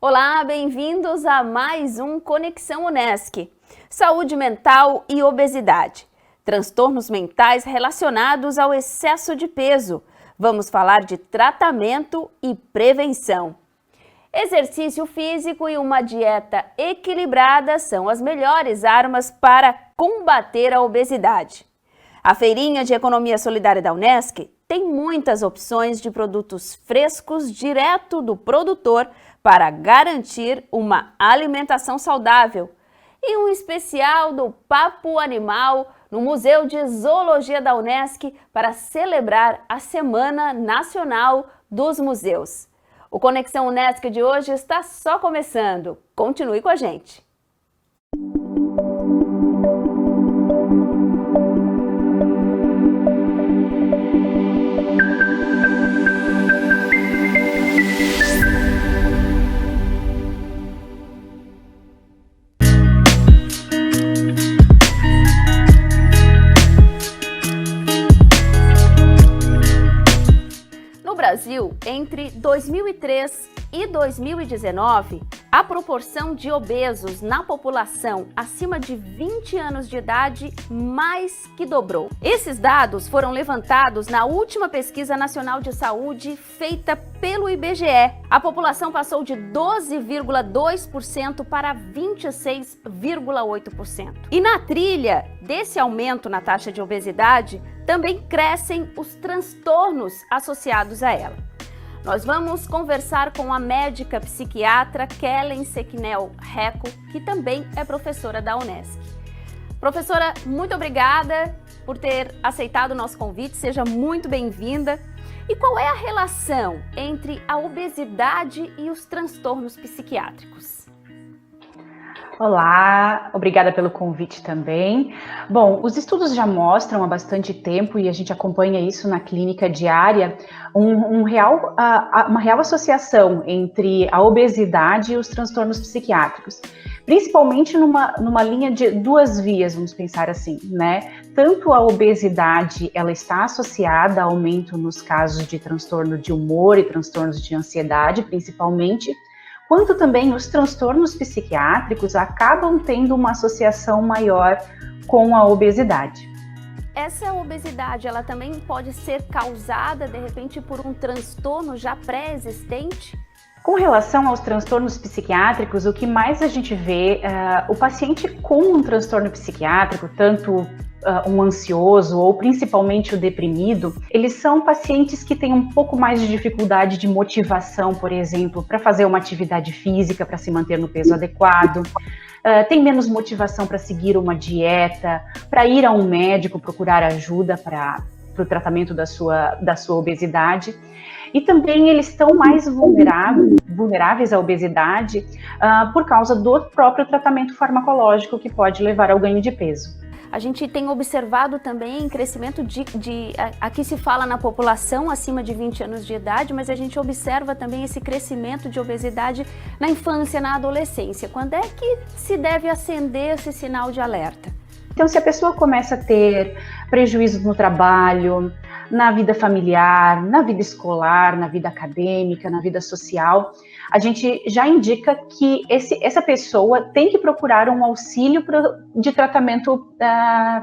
Olá, bem-vindos a mais um Conexão Unesc. Saúde mental e obesidade. Transtornos mentais relacionados ao excesso de peso. Vamos falar de tratamento e prevenção. Exercício físico e uma dieta equilibrada são as melhores armas para combater a obesidade. A Feirinha de Economia Solidária da Unesc tem muitas opções de produtos frescos direto do produtor para garantir uma alimentação saudável. E um especial do Papo Animal no Museu de Zoologia da Unesc para celebrar a Semana Nacional dos Museus. O Conexão Unesc de hoje está só começando. Continue com a gente. Brasil, entre 2003 e 2019, a proporção de obesos na população acima de 20 anos de idade mais que dobrou. Esses dados foram levantados na última pesquisa nacional de saúde feita pelo IBGE. A população passou de 12,2% para 26,8%. E na trilha desse aumento na taxa de obesidade, também crescem os transtornos associados a ela. Nós vamos conversar com a médica psiquiatra Kellen Sequinel Reco, que também é professora da Unesc. Professora, muito obrigada por ter aceitado o nosso convite, seja muito bem-vinda. E qual é a relação entre a obesidade e os transtornos psiquiátricos? Olá, obrigada pelo convite também. Bom, os estudos já mostram há bastante tempo, e a gente acompanha isso na clínica diária, uma real associação entre a obesidade e os transtornos psiquiátricos, principalmente numa linha de duas vias, vamos pensar assim, né? Tanto a obesidade, ela está associada a aumento nos casos de transtorno de humor e transtornos de ansiedade, principalmente, quanto também os transtornos psiquiátricos acabam tendo uma associação maior com a obesidade. Essa obesidade, ela também pode ser causada, de repente, por um transtorno já pré-existente? Com relação aos transtornos psiquiátricos, o que mais a gente vê, o paciente com um transtorno psiquiátrico, tanto um ansioso ou principalmente o deprimido, eles são pacientes que têm um pouco mais de dificuldade de motivação, por exemplo, para fazer uma atividade física, para se manter no peso adequado, tem menos motivação para seguir uma dieta, para ir a um médico, procurar ajuda para o tratamento da sua obesidade. E também eles estão mais vulneráveis à obesidade por causa do próprio tratamento farmacológico que pode levar ao ganho de peso. A gente tem observado também crescimento aqui se fala na população acima de 20 anos de idade, mas a gente observa também esse crescimento de obesidade na infância, na adolescência. Quando é que se deve acender esse sinal de alerta? Então, se a pessoa começa a ter prejuízos no trabalho, na vida familiar, na vida escolar, na vida acadêmica, na vida social, a gente já indica que essa pessoa tem que procurar um auxílio de tratamento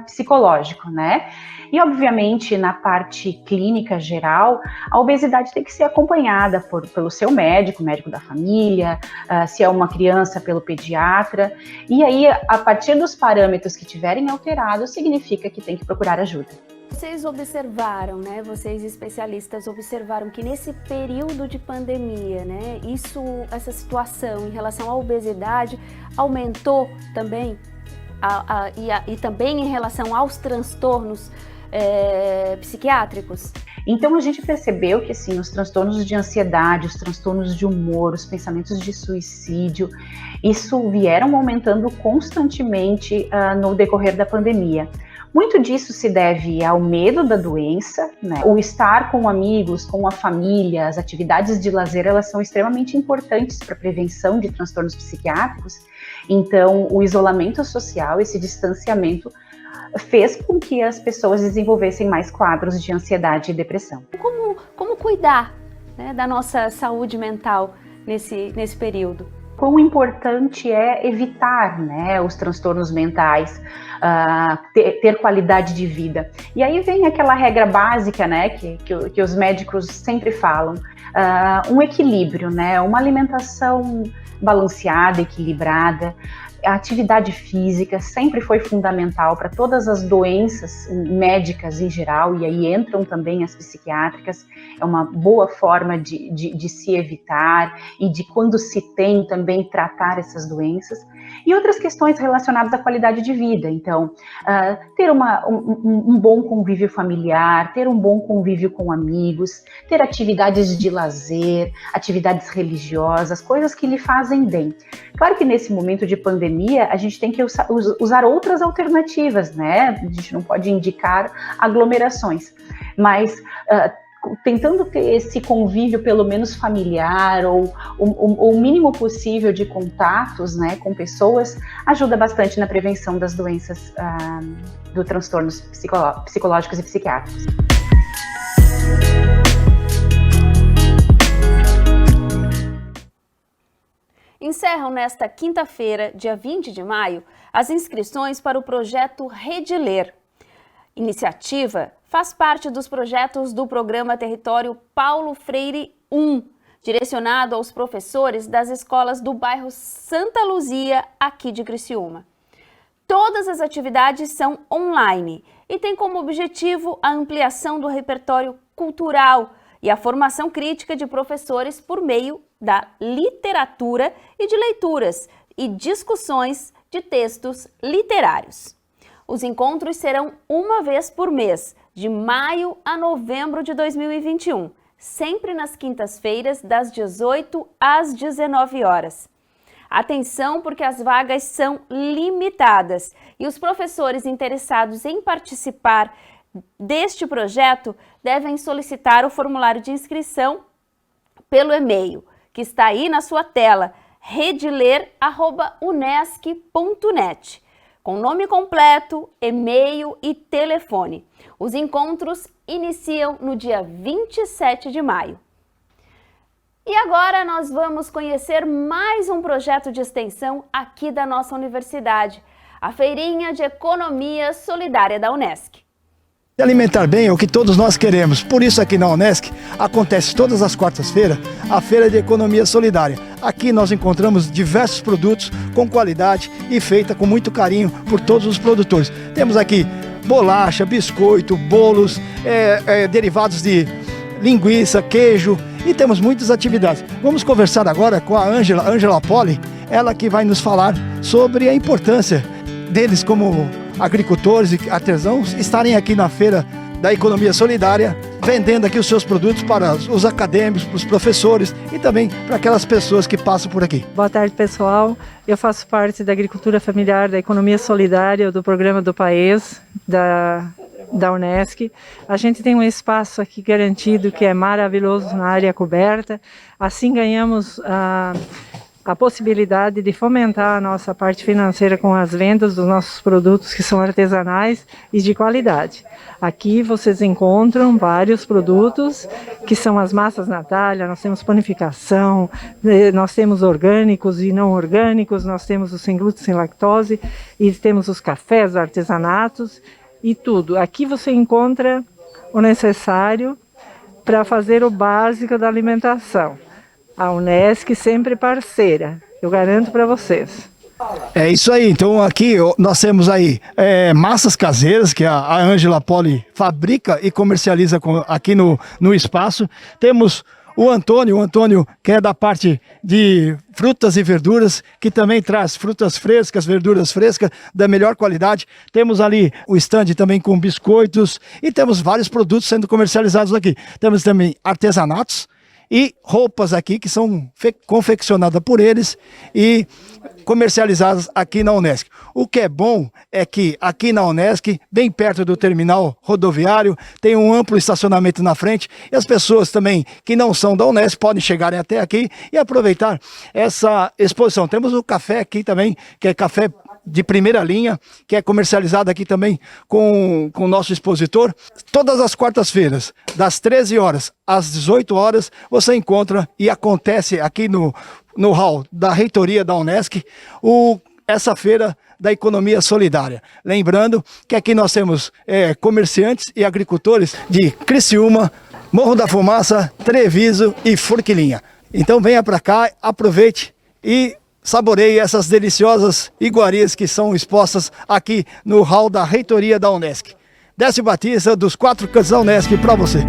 psicológico, né? E, obviamente, na parte clínica geral, a obesidade tem que ser acompanhada pelo seu médico da família, se é uma criança, pelo pediatra. E aí, a partir dos parâmetros que tiverem alterados, significa que tem que procurar ajuda. Vocês observaram, né? Vocês especialistas observaram que nesse período de pandemia, né? Essa situação em relação à obesidade aumentou também e também em relação aos transtornos psiquiátricos? Então a gente percebeu que assim, os transtornos de ansiedade, os transtornos de humor, os pensamentos de suicídio, isso vieram aumentando constantemente no decorrer da pandemia. Muito disso se deve ao medo da doença, né? O estar com amigos, com a família, as atividades de lazer, elas são extremamente importantes para a prevenção de transtornos psiquiátricos. Então, o isolamento social, esse distanciamento, fez com que as pessoas desenvolvessem mais quadros de ansiedade e depressão. Como cuidar, né, da nossa saúde mental nesse período? Quão importante é evitar, né, os transtornos mentais, ter qualidade de vida. E aí vem aquela regra básica, né, que os médicos sempre falam, um equilíbrio, né, uma alimentação balanceada, equilibrada. A atividade física sempre foi fundamental para todas as doenças médicas em geral, e aí entram também as psiquiátricas. É uma boa forma de se evitar e de, quando se tem, também tratar essas doenças. E outras questões relacionadas à qualidade de vida. Então, ter um bom convívio familiar, ter um bom convívio com amigos, ter atividades de lazer, atividades religiosas, coisas que lhe fazem bem. Claro que nesse momento de pandemia, a gente tem que usar outras alternativas, né? A gente não pode indicar aglomerações, mas tentando ter esse convívio pelo menos familiar ou o mínimo possível de contatos, né, com pessoas, ajuda bastante na prevenção das doenças dos transtornos psicológicos e psiquiátricos. Encerram nesta quinta-feira, dia 20 de maio, as inscrições para o projeto Rede Ler. Iniciativa faz parte dos projetos do programa Território Paulo Freire I, direcionado aos professores das escolas do bairro Santa Luzia, aqui de Criciúma. Todas as atividades são online e têm como objetivo a ampliação do repertório cultural e a formação crítica de professores por meio da literatura e de leituras e discussões de textos literários. Os encontros serão uma vez por mês, de maio a novembro de 2021, sempre nas quintas-feiras, das 18 às 19 horas. Atenção, porque as vagas são limitadas e os professores interessados em participar deste projeto devem solicitar o formulário de inscrição pelo e-mail, que está aí na sua tela, redeler@unesc.net, com nome completo, e-mail e telefone. Os encontros iniciam no dia 27 de maio. E agora nós vamos conhecer mais um projeto de extensão aqui da nossa universidade, a Feirinha de Economia Solidária da Unesc. Se alimentar bem é o que todos nós queremos, por isso aqui na Unesc acontece todas as quartas-feiras a Feira de Economia Solidária. Aqui nós encontramos diversos produtos com qualidade e feita com muito carinho por todos os produtores. Temos aqui bolacha, biscoito, bolos, derivados de linguiça, queijo e temos muitas atividades. Vamos conversar agora com a Ângela Poli, ela que vai nos falar sobre a importância deles como agricultores e artesãos estarem aqui na Feira da Economia Solidária, vendendo aqui os seus produtos para os acadêmicos, para os professores e também para aquelas pessoas que passam por aqui. Boa tarde, pessoal. Eu faço parte da agricultura familiar, da economia solidária, do programa do país, da Unesc. A gente tem um espaço aqui garantido que é maravilhoso na área coberta. Assim ganhamos a possibilidade de fomentar a nossa parte financeira com as vendas dos nossos produtos que são artesanais e de qualidade. Aqui vocês encontram vários produtos que são as massas Natália, nós temos panificação, nós temos orgânicos e não orgânicos, nós temos o sem glúten, sem lactose e temos os cafés, artesanatos e tudo. Aqui você encontra o necessário para fazer o básico da alimentação. A Unesc sempre parceira, eu garanto para vocês. É isso aí, então aqui nós temos aí massas caseiras que a Ângela Poli fabrica e comercializa aqui no espaço. Temos o Antônio que é da parte de frutas e verduras, que também traz frutas frescas, verduras frescas da melhor qualidade. Temos ali o stand também com biscoitos e temos vários produtos sendo comercializados aqui. Temos também artesanatos e roupas aqui que são confeccionadas por eles e comercializadas aqui na Unesc. O que é bom é que aqui na Unesc, bem perto do terminal rodoviário, tem um amplo estacionamento na frente e as pessoas também que não são da Unesc podem chegarem até aqui e aproveitar essa exposição. Temos o café aqui também, que é café de primeira linha, que é comercializada aqui também com o nosso expositor. Todas as quartas-feiras, das 13 horas às 18 horas, você encontra e acontece aqui no hall da reitoria da Unesc, essa feira da economia solidária. Lembrando que aqui nós temos comerciantes e agricultores de Criciúma, Morro da Fumaça, Treviso e Forquilinha. Então venha para cá, aproveite e saboreie essas deliciosas iguarias que são expostas aqui no hall da reitoria da Unesc. Décio Batista, dos 4 cantos da Unesc, para você.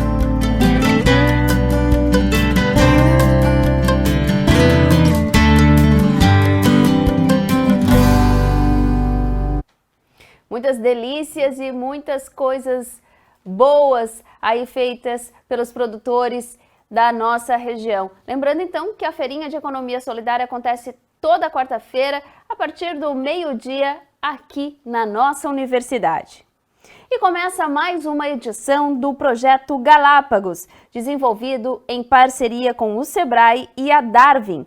Muitas delícias e muitas coisas boas aí feitas pelos produtores da nossa região. Lembrando então que a Feirinha de Economia Solidária acontece toda quarta-feira a partir do meio-dia aqui na nossa universidade. E começa mais uma edição do projeto Galápagos, desenvolvido em parceria com o Sebrae e a Darwin.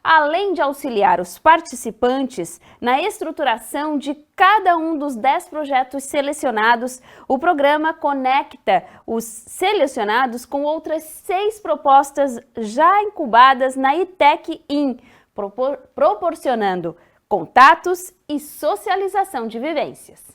Além de auxiliar os participantes na estruturação de cada um dos 10 projetos selecionados, o programa conecta os selecionados com outras 6 propostas já incubadas na ITEC IN, proporcionando contatos e socialização de vivências.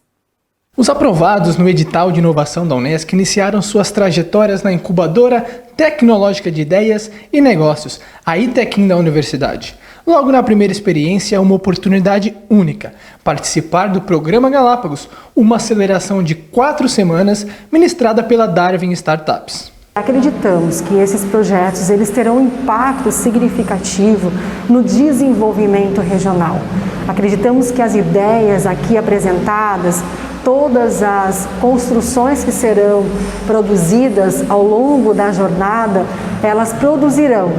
Os aprovados no edital de inovação da Unesc iniciaram suas trajetórias na incubadora tecnológica de ideias e negócios, a ITEC da universidade. Logo na primeira experiência, uma oportunidade única, participar do programa Galápagos, uma aceleração de 4 semanas ministrada pela Darwin Startups. Acreditamos que esses projetos eles terão um impacto significativo no desenvolvimento regional. Acreditamos que as ideias aqui apresentadas, todas as construções que serão produzidas ao longo da jornada, elas produzirão,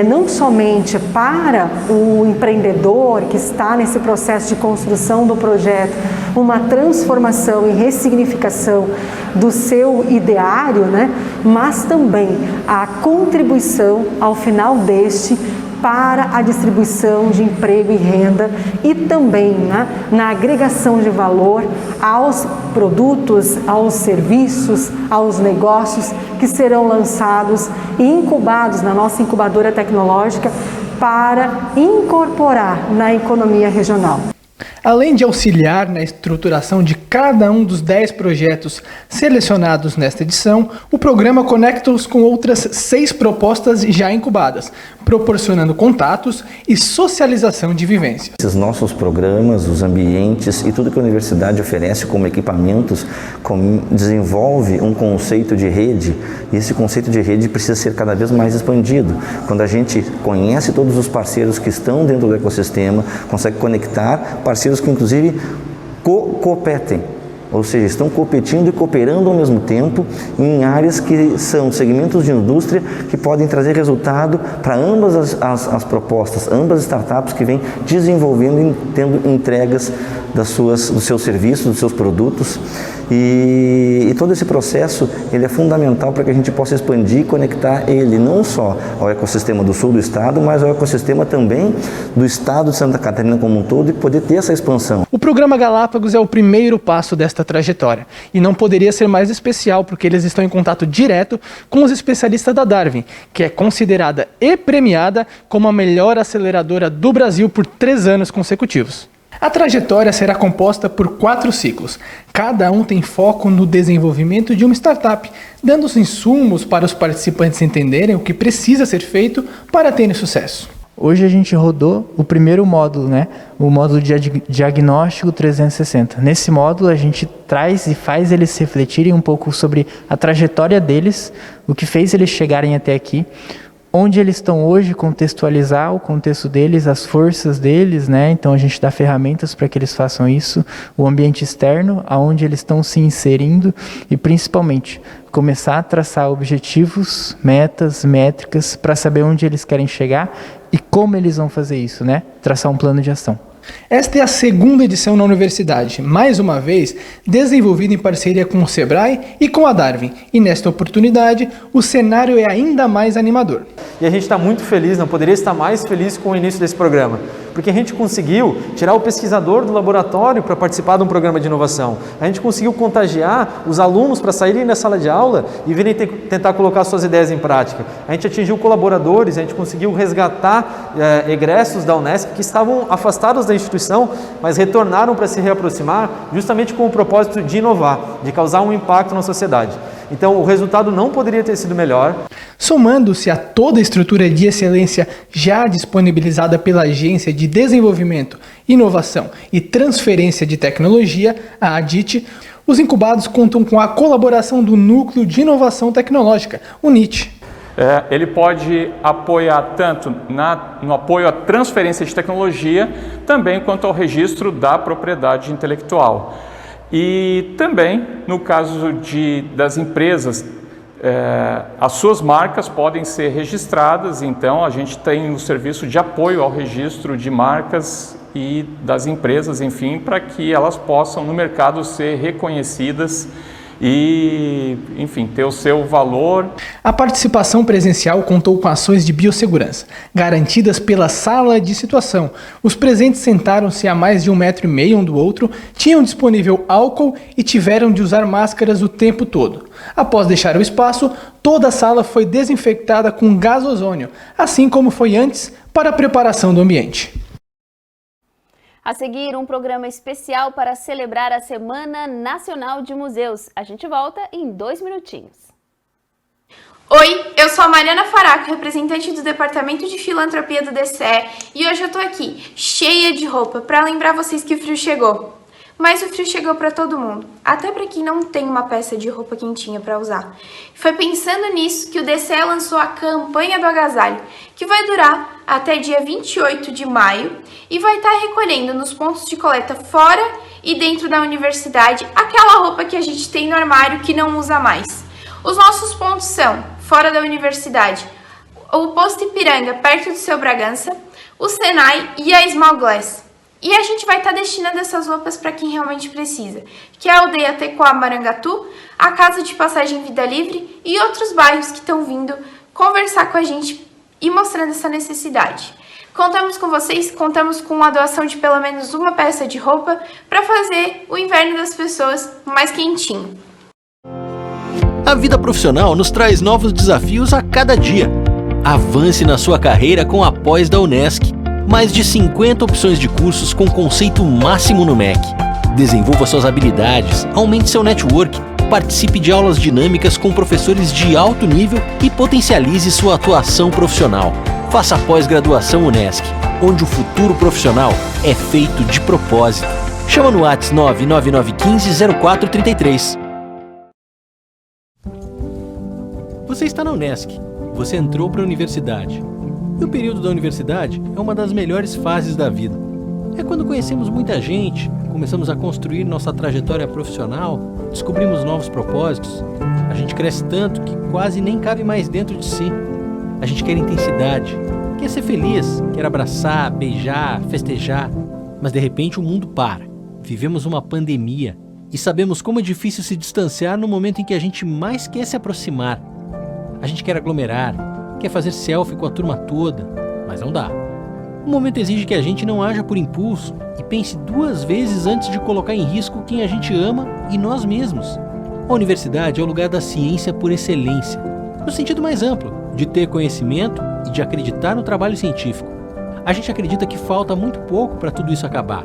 não somente para o empreendedor que está nesse processo de construção do projeto, uma transformação e ressignificação do seu ideário, mas também a contribuição ao final deste para a distribuição de emprego e renda e também na agregação de valor aos produtos, aos serviços, aos negócios que serão lançados e incubados na nossa incubadora tecnológica para incorporar na economia regional. Além de auxiliar na estruturação de cada um dos 10 projetos selecionados nesta edição, o programa conecta-os com outras 6 propostas já incubadas, proporcionando contatos e socialização de vivências. Esses nossos programas, os ambientes e tudo que a universidade oferece como equipamentos desenvolve um conceito de rede, e esse conceito de rede precisa ser cada vez mais expandido. Quando a gente conhece todos os parceiros que estão dentro do ecossistema, consegue conectar parceiros que inclusive competem, ou seja, estão competindo e cooperando ao mesmo tempo em áreas que são segmentos de indústria que podem trazer resultado para ambas as propostas, ambas as startups que vêm desenvolvendo e tendo entregas dos seus serviços, dos seus produtos. E todo esse processo ele é fundamental para que a gente possa expandir e conectar ele não só ao ecossistema do sul do estado, mas ao ecossistema também do estado de Santa Catarina como um todo e poder ter essa expansão. O programa Galápagos é o primeiro passo desta trajetória e não poderia ser mais especial porque eles estão em contato direto com os especialistas da Darwin, que é considerada e premiada como a melhor aceleradora do Brasil por 3 anos consecutivos. A trajetória será composta por 4 ciclos. Cada um tem foco no desenvolvimento de uma startup, dando os insumos para os participantes entenderem o que precisa ser feito para terem sucesso. Hoje a gente rodou o primeiro módulo, o módulo de diagnóstico 360. Nesse módulo a gente traz e faz eles refletirem um pouco sobre a trajetória deles, o que fez eles chegarem até aqui, onde eles estão hoje, contextualizar o contexto deles, as forças deles, Então a gente dá ferramentas para que eles façam isso, o ambiente externo, aonde eles estão se inserindo e principalmente começar a traçar objetivos, metas, métricas para saber onde eles querem chegar e como eles vão fazer isso, Traçar um plano de ação. Esta é a segunda edição na universidade, mais uma vez desenvolvida em parceria com o Sebrae e com a Darwin. E nesta oportunidade, o cenário é ainda mais animador. E a gente está muito feliz, não poderia estar mais feliz com o início desse programa, porque a gente conseguiu tirar o pesquisador do laboratório para participar de um programa de inovação. A gente conseguiu contagiar os alunos para saírem da sala de aula e virem tentar colocar suas ideias em prática. A gente atingiu colaboradores, a gente conseguiu resgatar egressos da Unesc que estavam afastados da instituição, mas retornaram para se reaproximar justamente com o propósito de inovar, de causar um impacto na sociedade. Então, o resultado não poderia ter sido melhor. Somando-se a toda a estrutura de excelência já disponibilizada pela Agência de Desenvolvimento, Inovação e Transferência de Tecnologia, a ADIT, os incubados contam com a colaboração do Núcleo de Inovação Tecnológica, o NIT. Ele pode apoiar tanto no apoio à transferência de tecnologia, também quanto ao registro da propriedade intelectual. E também, no caso das empresas, as suas marcas podem ser registradas, então a gente tem um serviço de apoio ao registro de marcas e das empresas, enfim, para que elas possam no mercado ser reconhecidas e, enfim, ter o seu valor. A participação presencial contou com ações de biossegurança, garantidas pela sala de situação. Os presentes sentaram-se a mais de 1,5 m um do outro, tinham disponível álcool e tiveram de usar máscaras o tempo todo. Após deixar o espaço, toda a sala foi desinfectada com gás ozônio, assim como foi antes, para a preparação do ambiente. A seguir, um programa especial para celebrar a Semana Nacional de Museus. A gente volta em 2 minutinhos. Oi, eu sou a Mariana Faraco, representante do Departamento de Filantropia do DCE, e hoje eu tô aqui, cheia de roupa, para lembrar vocês que o frio chegou. Mas o frio chegou para todo mundo, até para quem não tem uma peça de roupa quentinha para usar. Foi pensando nisso que o DCE lançou a campanha do agasalho, que vai durar até dia 28 de maio e vai estar recolhendo nos pontos de coleta fora e dentro da universidade aquela roupa que a gente tem no armário que não usa mais. Os nossos pontos são, fora da universidade, o Posto Ipiranga, perto do Seu Bragança, o Senai e a Small Glass. E a gente vai estar destinando essas roupas para quem realmente precisa, que é a Aldeia Tecoá Marangatu, a Casa de Passagem Vida Livre e outros bairros que estão vindo conversar com a gente e mostrando essa necessidade. Contamos com vocês, contamos com a doação de pelo menos uma peça de roupa para fazer o inverno das pessoas mais quentinho. A vida profissional nos traz novos desafios a cada dia. Avance na sua carreira com a pós da Unesc. Mais de 50 opções de cursos com conceito máximo no MEC. Desenvolva suas habilidades, aumente seu network, participe de aulas dinâmicas com professores de alto nível e potencialize sua atuação profissional. Faça a pós-graduação Unesc, onde o futuro profissional é feito de propósito. Chama no WhatsApp 99915-0433. Você está na Unesc. Você entrou para a universidade. E o período da universidade é uma das melhores fases da vida. É quando conhecemos muita gente, começamos a construir nossa trajetória profissional, descobrimos novos propósitos. A gente cresce tanto que quase nem cabe mais dentro de si. A gente quer intensidade, quer ser feliz, quer abraçar, beijar, festejar. Mas de repente o mundo para. Vivemos uma pandemia e sabemos como é difícil se distanciar no momento em que a gente mais quer se aproximar. A gente quer aglomerar, quer fazer selfie com a turma toda, mas não dá. O momento exige que a gente não haja por impulso e pense 2 vezes antes de colocar em risco quem a gente ama e nós mesmos. A universidade é o lugar da ciência por excelência, no sentido mais amplo, de ter conhecimento e de acreditar no trabalho científico. A gente acredita que falta muito pouco para tudo isso acabar,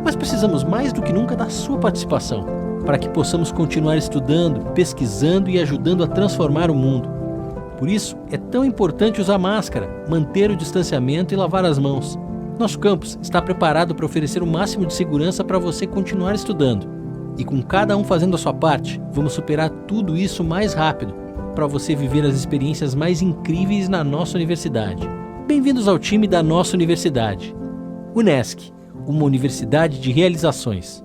mas precisamos mais do que nunca da sua participação, para que possamos continuar estudando, pesquisando e ajudando a transformar o mundo. Por isso, é tão importante usar máscara, manter o distanciamento e lavar as mãos. Nosso campus está preparado para oferecer o máximo de segurança para você continuar estudando. E com cada um fazendo a sua parte, vamos superar tudo isso mais rápido, para você viver as experiências mais incríveis na nossa universidade. Bem-vindos ao time da nossa universidade. Unesc, uma universidade de realizações.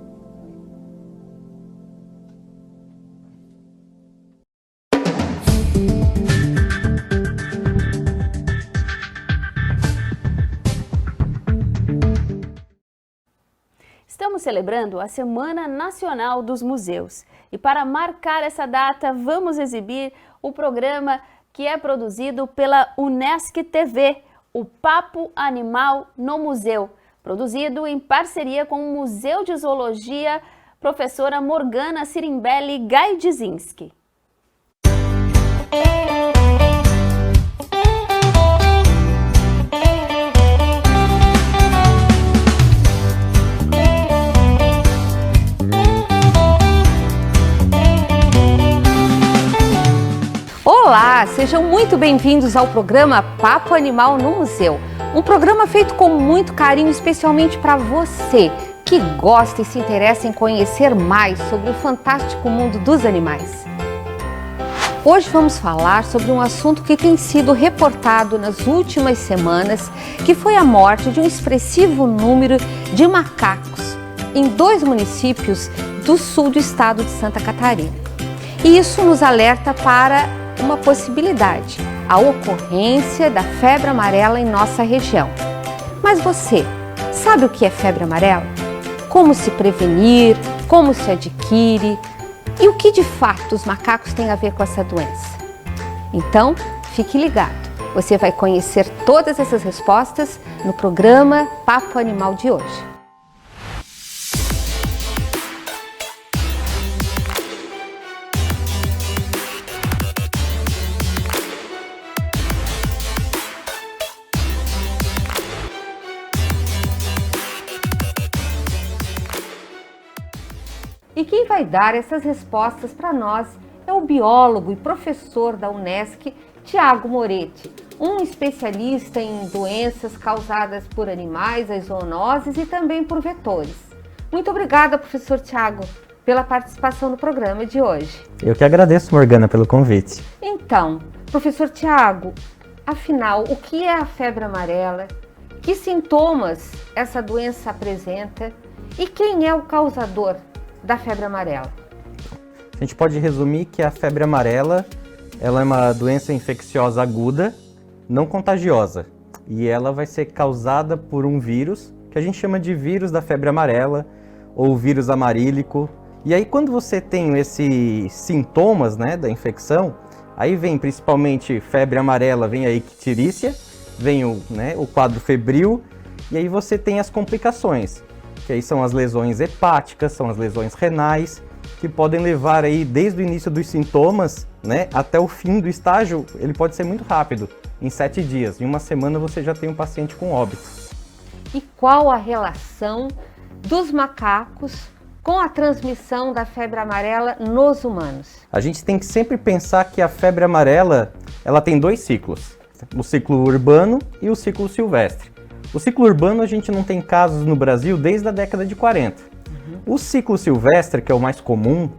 Estamos celebrando a Semana Nacional dos Museus e para marcar essa data vamos exibir o programa que é produzido pela Unesc TV, o Papo Animal no Museu. produzido em parceria com o Museu de Zoologia, professora Morgana Sirimbelli Gaidzinski. Olá, sejam muito bem-vindos ao programa Papo Animal no Museu. Um programa feito com muito carinho, especialmente para você que gosta e se interessa em conhecer mais sobre o fantástico mundo dos animais. Hoje vamos falar sobre um assunto que tem sido reportado nas últimas semanas, que foi a morte de um expressivo número de macacos em 2 municípios do sul do estado de Santa Catarina. E isso nos alerta para uma possibilidade, a ocorrência da febre amarela em nossa região. Mas você sabe o que é febre amarela? Como se prevenir? Como se adquire? E o que de fato os macacos têm a ver com essa doença? Então, fique ligado. Você vai conhecer todas essas respostas no programa Papo Animal de hoje. E quem vai dar essas respostas para nós é o biólogo e professor da Unesc, Tiago Moretti, um especialista em doenças causadas por animais, as zoonoses e também por vetores. Muito obrigada, professor Tiago, pela participação no programa de hoje. Eu que agradeço, Morgana, pelo convite. Então, professor Tiago, afinal, o que é a febre amarela? Que sintomas essa doença apresenta? E quem é o causador da febre amarela? A gente pode resumir que a febre amarela ela é uma doença infecciosa aguda, não contagiosa. E ela vai ser causada por um vírus, que a gente chama de vírus da febre amarela, ou vírus amarílico. E aí quando você tem esses sintomas, né, da infecção, aí vem principalmente febre amarela, vem a icterícia, vem o quadro febril, e aí você tem as complicações, que aí são as lesões hepáticas, são as lesões renais, que podem levar aí desde o início dos sintomas, né, até o fim do estágio. Ele pode ser muito rápido, em 7 dias. Em uma semana você já tem um paciente com óbito. E qual a relação dos macacos com a transmissão da febre amarela nos humanos? A gente tem que sempre pensar que a febre amarela, ela tem 2 ciclos, o ciclo urbano e o ciclo silvestre. O ciclo urbano a gente não tem casos no Brasil desde a década de 40. O ciclo silvestre, que é o mais comum,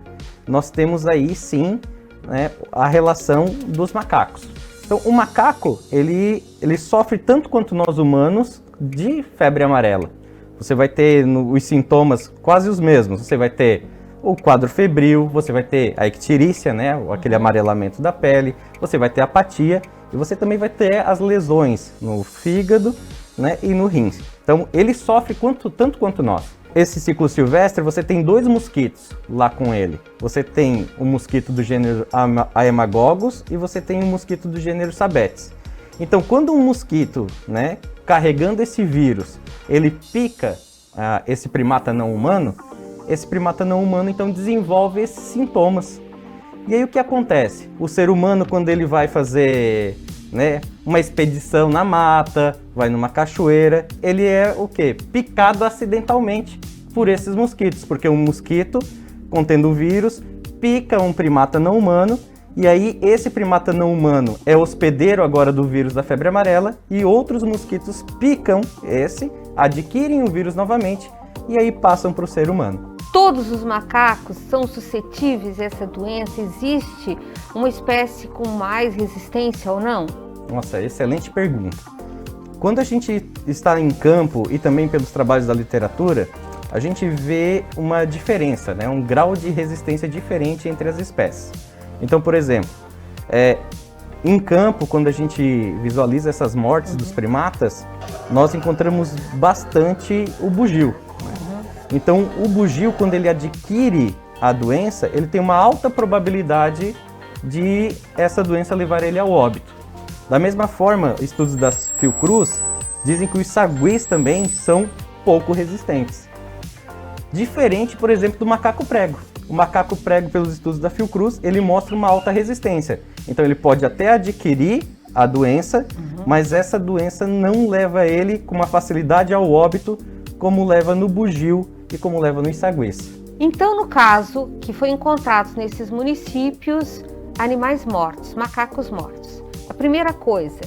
nós temos aí sim, né, a relação dos macacos. Então o macaco, ele sofre tanto quanto nós humanos de febre amarela. Você vai ter os sintomas quase os mesmos. Você vai ter o quadro febril, você vai ter a icterícia, né, aquele amarelamento da pele, você vai ter apatia e você também vai ter as lesões no fígado, né, e no rins. Então ele sofre tanto quanto nós. Esse ciclo silvestre, você tem 2 mosquitos lá com ele. Você tem o mosquito do gênero Haemagogos e você tem o mosquito do gênero Sabetes. Então quando um mosquito, né, carregando esse vírus, ele pica esse primata não humano, esse primata não humano então desenvolve esses sintomas. E aí o que acontece? O ser humano, quando ele vai fazer, né, uma expedição na mata, vai numa cachoeira, ele é o quê? Picado acidentalmente por esses mosquitos, porque um mosquito contendo o vírus pica um primata não humano, e aí esse primata não humano é hospedeiro agora do vírus da febre amarela, e outros mosquitos picam esse, adquirem o vírus novamente, e aí passam para o ser humano. Todos os macacos são suscetíveis a essa doença? Existe uma espécie com mais resistência ou não? Nossa, excelente pergunta. Quando a gente está em campo e também pelos trabalhos da literatura, a gente vê uma diferença, né? Um grau de resistência diferente entre as espécies. Então, por exemplo, em campo, quando a gente visualiza essas mortes dos primatas, nós encontramos bastante o bugio. Então, o bugio, quando ele adquire a doença, ele tem uma alta probabilidade de essa doença levar ele ao óbito. Da mesma forma, estudos das Fiocruz dizem que os saguis também são pouco resistentes. Diferente, por exemplo, do macaco prego. O macaco prego, pelos estudos da Fiocruz, ele mostra uma alta resistência. Então ele pode até adquirir a doença, mas essa doença não leva ele com uma facilidade ao óbito, como leva no bugio e como leva no issaguês. Então, no caso que foi encontrados nesses municípios animais mortos, macacos mortos, a primeira coisa,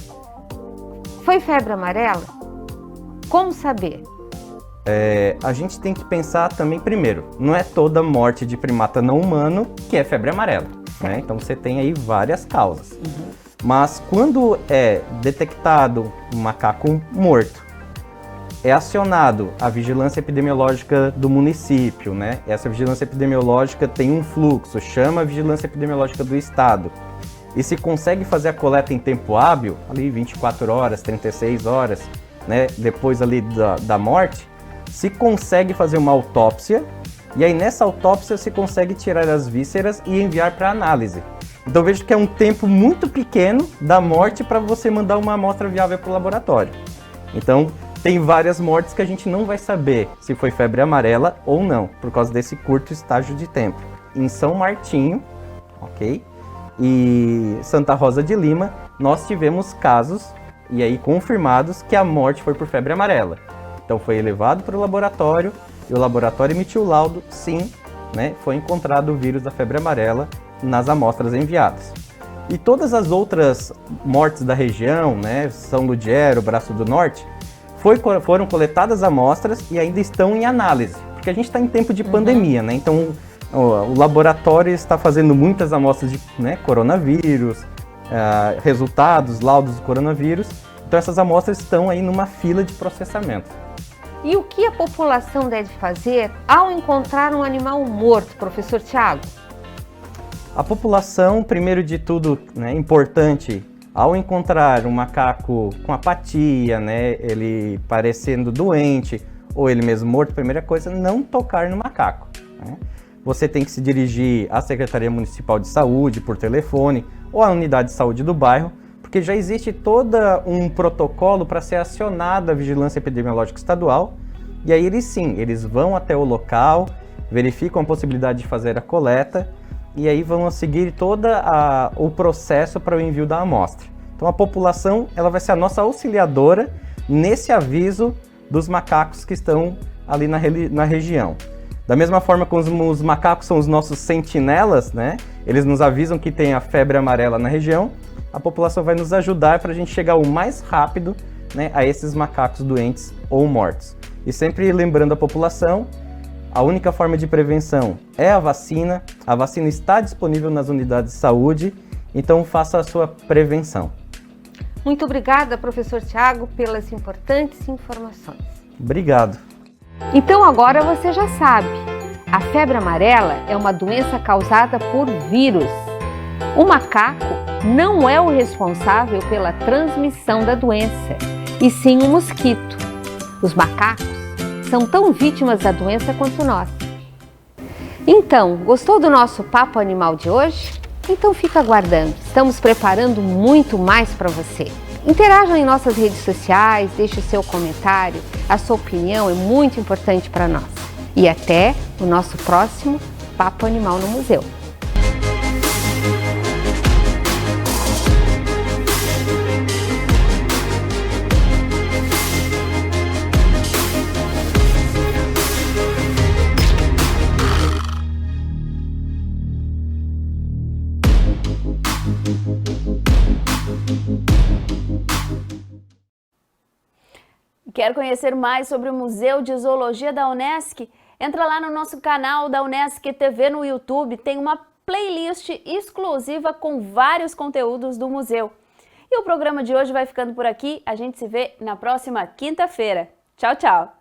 foi febre amarela? Como saber? A gente tem que pensar também primeiro, não é toda morte de primata não humano que é febre amarela, né? Então você tem aí várias causas. Mas quando é detectado um macaco morto, é acionado a vigilância epidemiológica do município, né? Essa vigilância epidemiológica tem um fluxo, chama a vigilância epidemiológica do estado. E se consegue fazer a coleta em tempo hábil, ali 24 horas, 36 horas, né? Depois ali da morte, se consegue fazer uma autópsia, e aí nessa autópsia se consegue tirar as vísceras e enviar para análise. Então vejo que é um tempo muito pequeno da morte para você mandar uma amostra viável para o laboratório. Então tem várias mortes que a gente não vai saber se foi febre amarela ou não, por causa desse curto estágio de tempo. Em São Martinho, ok? E Santa Rosa de Lima, nós tivemos casos, e aí confirmados, que a morte foi por febre amarela. Então foi levado para o laboratório, e o laboratório emitiu o laudo, sim, né, foi encontrado o vírus da febre amarela nas amostras enviadas. E todas as outras mortes da região, né, São Ludgero, Braço do Norte, foram coletadas amostras e ainda estão em análise, porque a gente está em tempo de pandemia, né, então o laboratório está fazendo muitas amostras de, né, coronavírus, resultados, laudos do coronavírus, então essas amostras estão aí numa fila de processamento. E o que a população deve fazer ao encontrar um animal morto, professor Tiago? A população, primeiro de tudo, né, importante, ao encontrar um macaco com apatia, né, ele parecendo doente, ou ele mesmo morto, primeira coisa, não tocar no macaco, né? Você tem que se dirigir à Secretaria Municipal de Saúde por telefone, ou à unidade de saúde do bairro, porque já existe todo um protocolo para ser acionada a Vigilância Epidemiológica Estadual, e aí eles vão até o local, verificam a possibilidade de fazer a coleta, e aí vão seguir todo o processo para o envio da amostra. Então a população ela vai ser a nossa auxiliadora nesse aviso dos macacos que estão ali na região. Da mesma forma como os macacos são os nossos sentinelas, né? Eles nos avisam que tem a febre amarela na região, a população vai nos ajudar para a gente chegar o mais rápido, né, a esses macacos doentes ou mortos. E sempre lembrando a população, a única forma de prevenção é a vacina está disponível nas unidades de saúde, então faça a sua prevenção. Muito obrigada, professor Tiago, pelas importantes informações. Obrigado. Então agora você já sabe, a febre amarela é uma doença causada por vírus. O macaco não é o responsável pela transmissão da doença, e sim o mosquito. Os macacos são tão vítimas da doença quanto nós. Então, gostou do nosso Papo Animal de hoje? Então fica aguardando, estamos preparando muito mais para você. Interaja em nossas redes sociais, deixe o seu comentário, a sua opinião é muito importante para nós. E até o nosso próximo Papo Animal no Museu. Quer conhecer mais sobre o Museu de Zoologia da Unesc? Entra lá no nosso canal da Unesc TV no YouTube, tem uma playlist exclusiva com vários conteúdos do museu. E o programa de hoje vai ficando por aqui, a gente se vê na próxima quinta-feira. Tchau, tchau!